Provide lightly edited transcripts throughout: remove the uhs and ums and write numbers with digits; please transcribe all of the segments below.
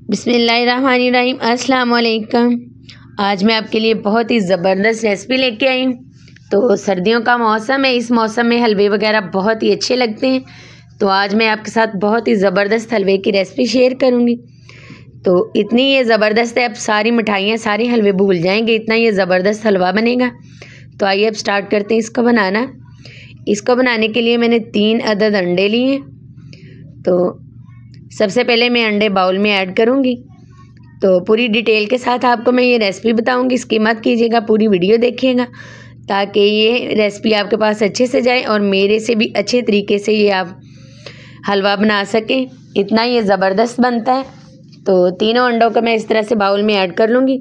बिस्मिल्लाहिर्रहमानिर्रहीम। अस्सलाम वालेकुम। आज मैं आपके लिए बहुत ही ज़बरदस्त रेसिपी लेके आई हूँ। तो सर्दियों का मौसम है, इस मौसम में हलवे वगैरह बहुत ही अच्छे लगते हैं। तो आज मैं आपके साथ बहुत ही ज़बरदस्त हलवे की रेसिपी शेयर करूँगी। तो इतनी ये ज़बरदस्त है, अब सारी मिठाइयाँ सारे हलवे भूल जाएंगे, इतना ये ज़बरदस्त हलवा बनेगा। तो आइए अब स्टार्ट करते हैं इसको बनाना। इसको बनाने के लिए मैंने 3 अदद अंडे लिए। तो सबसे पहले मैं अंडे बाउल में ऐड करूँगी। तो पूरी डिटेल के साथ आपको मैं ये रेसिपी बताऊँगी, इसकी मत कीजिएगा, पूरी वीडियो देखिएगा ताकि ये रेसिपी आपके पास अच्छे से जाए और मेरे से भी अच्छे तरीके से ये आप हलवा बना सकें। इतना ये ज़बरदस्त बनता है। तो तीनों अंडों को मैं इस तरह से बाउल में ऐड कर लूँगी।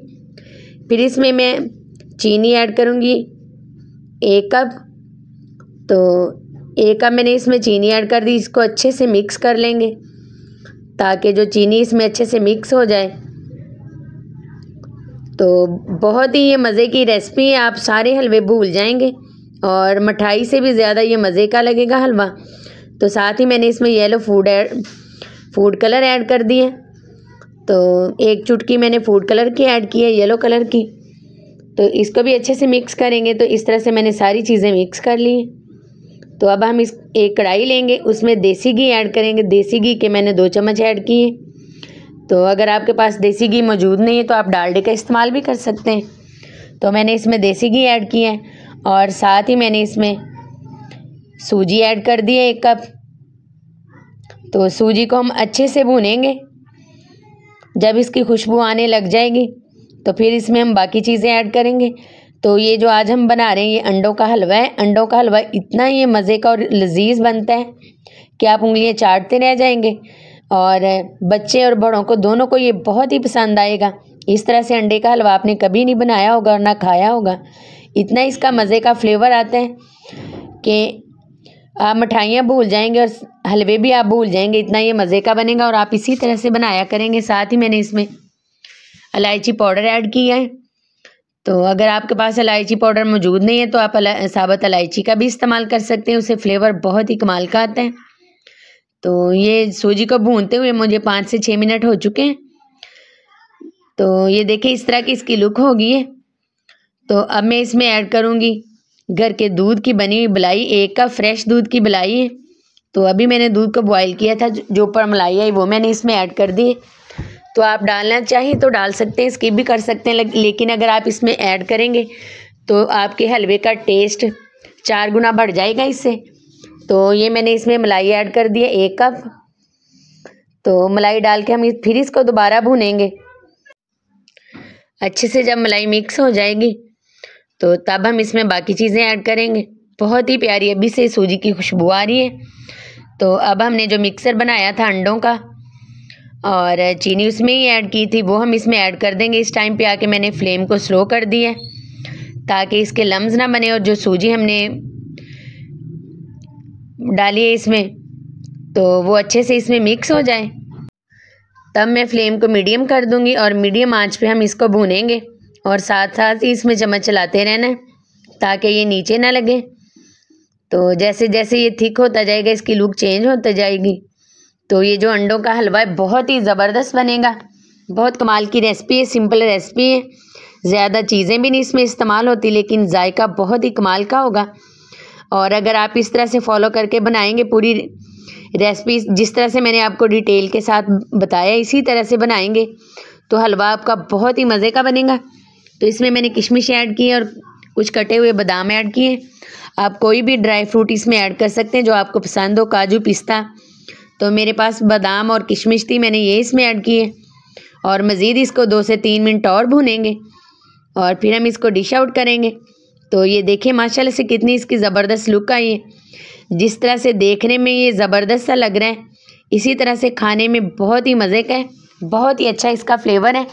फिर इसमें मैं चीनी ऐड करूँगी 1 कप। तो 1 कप मैंने इसमें चीनी ऐड कर दी। इसको अच्छे से मिक्स कर लेंगे ताकि जो चीनी इसमें अच्छे से मिक्स हो जाए। तो बहुत ही ये मज़े की रेसिपी है, आप सारे हलवे भूल जाएंगे और मिठाई से भी ज़्यादा ये मज़े का लगेगा हलवा। तो साथ ही मैंने इसमें येलो फूड कलर ऐड कर दिए। तो 1 चुटकी मैंने फूड कलर की ऐड की है, येलो कलर की। तो इसको भी अच्छे से मिक्स करेंगे। तो इस तरह से मैंने सारी चीज़ें मिक्स कर ली। तो अब हम एक कढ़ाई लेंगे, उसमें देसी घी ऐड करेंगे। देसी घी के मैंने 2 चम्मच ऐड किए। तो अगर आपके पास देसी घी मौजूद नहीं है तो आप डालडे का इस्तेमाल भी कर सकते हैं। तो मैंने इसमें देसी घी ऐड किया है और साथ ही मैंने इसमें सूजी ऐड कर दी है 1 कप। तो सूजी को हम अच्छे से भूनेंगे। जब इसकी खुशबू आने लग जाएगी तो फिर इसमें हम बाकी चीज़ें ऐड करेंगे। तो ये जो आज हम बना रहे हैं ये अंडों का हलवा है। अंडों का हलवा इतना ये मज़े का और लजीज बनता है कि आप उंगलियां चाटते रह जाएंगे और बच्चे और बड़ों को दोनों को ये बहुत ही पसंद आएगा। इस तरह से अंडे का हलवा आपने कभी नहीं बनाया होगा और ना खाया होगा। इतना इसका मज़े का फ्लेवर आता है कि आप मिठाइयाँ भूल जाएंगे और हलवे भी आप भूल जाएंगे, इतना ये मज़े का बनेगा। और आप इसी तरह से बनाया करेंगे। साथ ही मैंने इसमें इलायची पाउडर ऐड किया है। तो अगर आपके पास इलायची पाउडर मौजूद नहीं है तो आप साबुत इलायची का भी इस्तेमाल कर सकते हैं, उससे फ्लेवर बहुत ही कमाल का आता है। तो ये सूजी को भूनते हुए मुझे 5 से 6 मिनट हो चुके हैं। तो ये देखिए इस तरह की इसकी लुक होगी है। तो अब मैं इसमें ऐड करूँगी घर के दूध की बनी हुई मलाई। 1 कप फ्रेश दूध की मलाई है। तो अभी मैंने दूध को बॉयल किया था, जो ऊपर मलाई आई वो मैंने इसमें ऐड कर दी। तो आप डालना चाहें तो डाल सकते हैं, स्किप भी कर सकते हैं, लेकिन अगर आप इसमें ऐड करेंगे तो आपके हलवे का टेस्ट 4 गुना बढ़ जाएगा इससे। तो ये मैंने इसमें मलाई ऐड कर दी है 1 कप। तो मलाई डाल के हम फिर इसको दोबारा भूनेंगे अच्छे से। जब मलाई मिक्स हो जाएगी तो तब हम इसमें बाकी चीज़ें ऐड करेंगे। बहुत ही प्यारी अभी से सूजी की खुशबू आ रही है। तो अब हमने जो मिक्सर बनाया था अंडों का और चीनी उसमें ही ऐड की थी वो हम इसमें ऐड कर देंगे। इस टाइम पे आके मैंने फ्लेम को स्लो कर दिया है ताकि इसके लम्स ना बने और जो सूजी हमने डाली है इसमें तो वो अच्छे से इसमें मिक्स हो जाए। तब मैं फ्लेम को मीडियम कर दूंगी और मीडियम आंच पे हम इसको भूनेंगे और साथ साथ ही इसमें चम्मच चलाते रहना है ताकि ये नीचे ना लगे। तो जैसे जैसे ये थिक होता जाएगा इसकी लुक चेंज होती जाएगी। तो ये जो अंडों का हलवा है बहुत ही ज़बरदस्त बनेगा। बहुत कमाल की रेसिपी है, सिंपल रेसिपी है, ज़्यादा चीज़ें भी नहीं इसमें इस्तेमाल होती, लेकिन जायका बहुत ही कमाल का होगा। और अगर आप इस तरह से फॉलो करके बनाएंगे पूरी रेसिपी जिस तरह से मैंने आपको डिटेल के साथ बताया इसी तरह से बनाएंगे तो हलवा आपका बहुत ही मज़े का बनेगा। तो इसमें मैंने किशमिश ऐड की है और कुछ कटे हुए बादाम ऐड किए। आप कोई भी ड्राई फ्रूट इसमें ऐड कर सकते हैं जो आपको पसंद हो, काजू, पिस्ता। तो मेरे पास बादाम और किशमिश थी, मैंने ये इसमें ऐड किए और मज़ीद इसको 2 से 3 मिनट और भूनेंगे और फिर हम इसको डिश आउट करेंगे। तो ये देखिए माशाल्लाह से कितनी इसकी ज़बरदस्त लुक आई है। जिस तरह से देखने में ये ज़बरदस्त सा लग रहा है इसी तरह से खाने में बहुत ही मज़े का है, बहुत ही अच्छा इसका फ्लेवर है।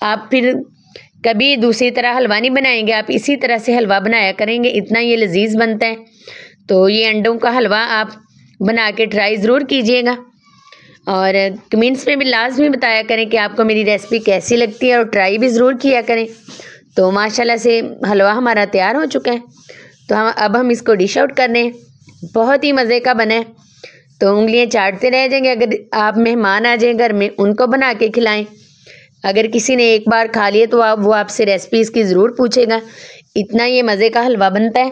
आप फिर कभी दूसरी तरह हलवा नहीं बनाएंगे, आप इसी तरह से हलवा बनाया करेंगे, इतना ये लजीज बनता है। तो ये अंडों का हलवा आप बना के ट्राई ज़रूर कीजिएगा और कमेंट्स में भी लाजमी बताया करें कि आपको मेरी रेसिपी कैसी लगती है और ट्राई भी ज़रूर किया करें। तो माशाल्लाह से हलवा हमारा तैयार हो चुका है। तो अब हम इसको डिश आउट कर रहे हैं। बहुत ही मज़े का बना है। तो उंगलियां चाटते रह जाएंगे। अगर आप मेहमान आ जाएं घर में, उनको बना के खिलाएं। अगर किसी ने एक बार खा लिया तो वो आपसे रेसिपी इसकी ज़रूर पूछेगा। इतना ये मज़े का हलवा बनता है।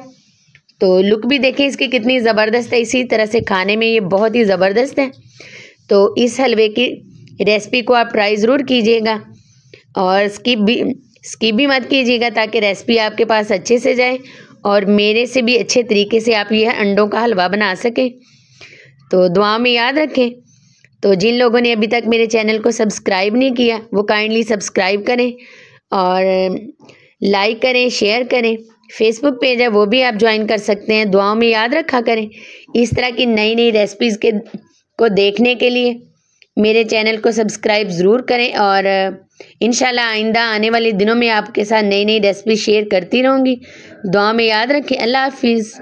तो लुक भी देखें इसकी कितनी ज़बरदस्त है, इसी तरह से खाने में ये बहुत ही ज़बरदस्त है। तो इस हलवे की रेसिपी को आप ट्राई ज़रूर कीजिएगा और स्किप भी मत कीजिएगा, ताकि रेसिपी आपके पास अच्छे से जाए और मेरे से भी अच्छे तरीके से आप यह अंडों का हलवा बना सकें। तो दुआ में याद रखें। तो जिन लोगों ने अभी तक मेरे चैनल को सब्सक्राइब नहीं किया वो काइंडली सब्सक्राइब करें और लाइक करें, शेयर करें। फेसबुक पेज है वो भी आप ज्वाइन कर सकते हैं। दुआओं में याद रखा करें। इस तरह की नई नई रेसिपीज़ को देखने के लिए मेरे चैनल को सब्सक्राइब ज़रूर करें और इंशाल्लाह आइंदा आने वाले दिनों में आपके साथ नई नई रेसिपी शेयर करती रहूँगी। दुआ में याद रखें। अल्लाह हाफिज़।